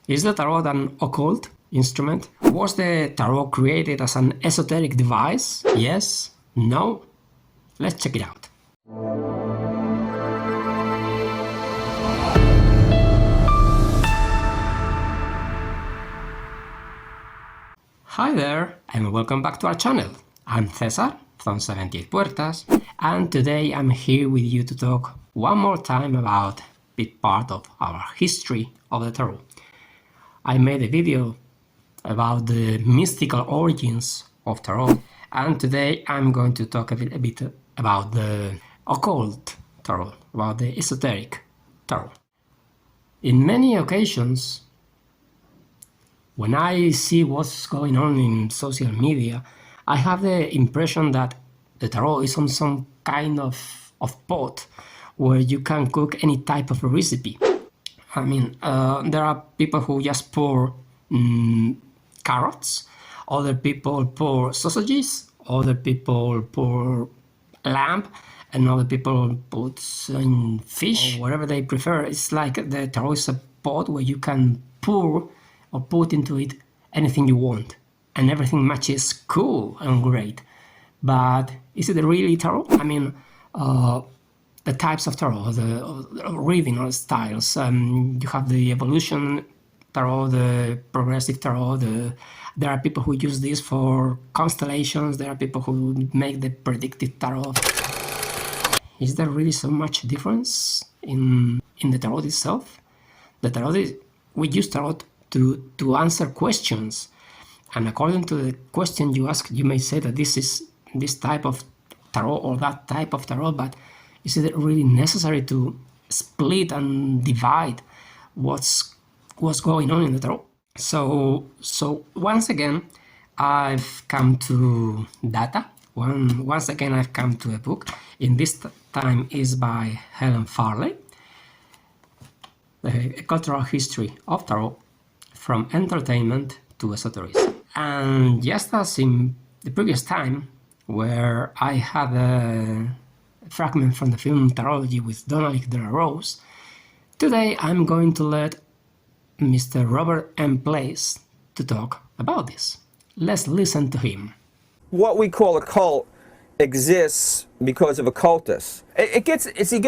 Is the tarot an occult instrument? Was the tarot created as an esoteric device? Yes? No? Let's check it out. Hi there, and welcome back to our channel. I'm Cesar from 78 Puertas, and today I'm here with you to talk one more time about a bit part of our history of the tarot. I made a video about the mystical origins of tarot, and today I'm going to talk a bit about the occult tarot, about the esoteric tarot. In many occasions, when I see what's going on in social media, I have the impression that the tarot is on some kind of pot where you can cook any type of a recipe. I mean, there are people who just pour carrots, other people pour sausages, other people pour lamb, and other people put in fish, or whatever they prefer. It's like the tarot is a pot where you can pour or put into it anything you want, and everything matches cool and great. But is it really tarot? I mean, the types of tarot, the reading or styles. You have the evolution tarot, the progressive tarot. There are people who use this for constellations. There are people who make the predictive tarot. Is there really so much difference in the tarot itself? The tarot we use tarot to answer questions, and according to the question you ask, you may say that this is this type of tarot or that type of tarot, but is it really necessary to split and divide what's going on in the tarot? So once again, I've come to data. Once again, I've come to a book. In this time is by Helen Farley, The Cultural History of Tarot, from Entertainment to Esotericism. And just as in the previous time, where I had a fragment from the film Tarology with Dominic de la Rose, today I'm going to let Mr. Robert M. Place to talk about this. Let's listen to him. What we call a cult exists because of occultists. It gets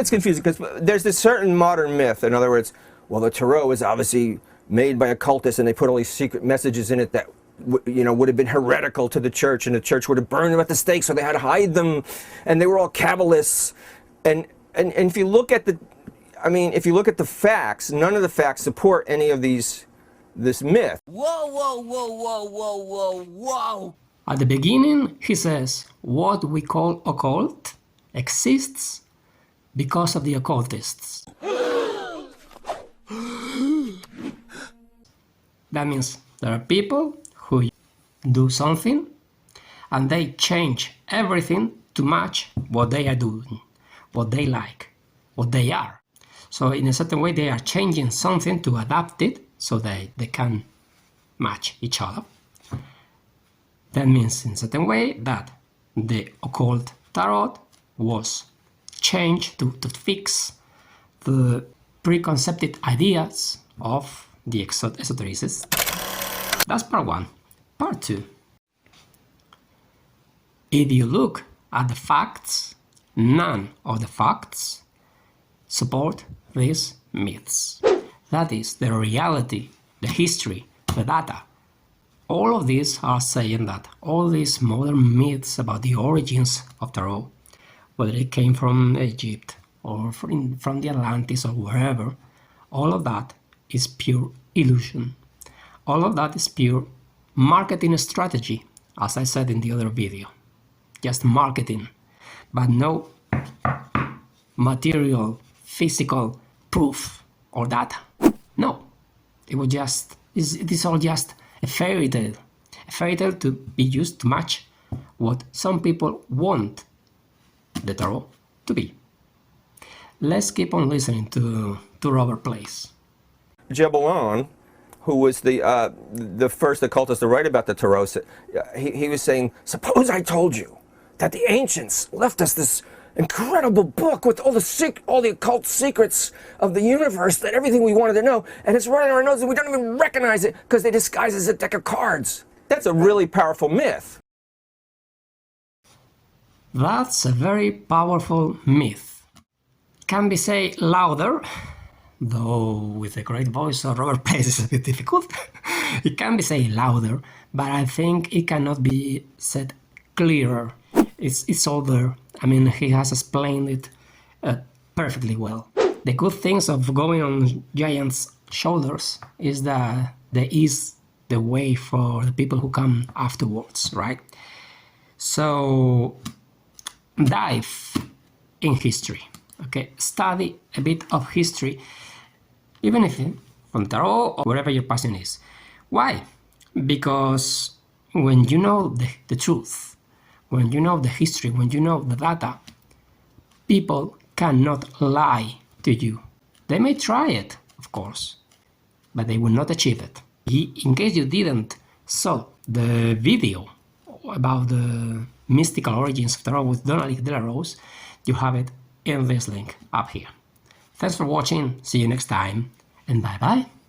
confusing because there's this certain modern myth. In other words, well, the tarot is obviously made by occultists, and they put all these secret messages in it that would have been heretical to the church, and the church would have burned them at the stake, so they had to hide them, and they were all Kabbalists. And if you look at the facts, none of the facts support any of this myth. Whoa. At the beginning, he says, what we call occult exists because of the occultists. That means there are people who do something and they change everything to match what they are doing, what they like, what they are. So in a certain way, they are changing something to adapt it so they can match each other. That means in a certain way that the occult tarot was changed to fix the preconceived ideas of the esotericists. That's part one. Part two. If you look at the facts, none of the facts support these myths. That is, the reality, the history, the data. All of these are saying that all these modern myths about the origins of tarot, whether it came from Egypt or from the Atlantis or wherever, all of that is pure illusion. All of that is pure marketing strategy, as I said in the other video. Just marketing, but no material, physical proof or data. No, it is all just a fairy tale to be used to match what some people want the tarot to be. Let's keep on listening to Robert Place. Jebelon, who was the first occultist to write about the tarot, he was saying, suppose I told you that the ancients left us this incredible book with all the occult secrets of the universe, that everything we wanted to know, and it's right on our nose and we don't even recognize it because they disguise it as a deck of cards. That's a really powerful myth. That's a very powerful myth. Can be said louder, though with a great voice of Robert Pace is a bit difficult. It can be said louder, but I think it cannot be said clearer. It's all there. I mean, he has explained it perfectly well. The good things of going on giants' shoulders is that there is the way for the people who come afterwards, right? So dive in history, okay? Study a bit of history, even if from tarot or wherever your passion is. Why? Because when you know the truth, when you know the history, when you know the data, people cannot lie to you. They may try it, of course, but they will not achieve it. In case you didn't saw the video about the mystical origins of tarot with Donald de la Rose, you have it in this link up here. Thanks for watching, see you next time, and bye bye.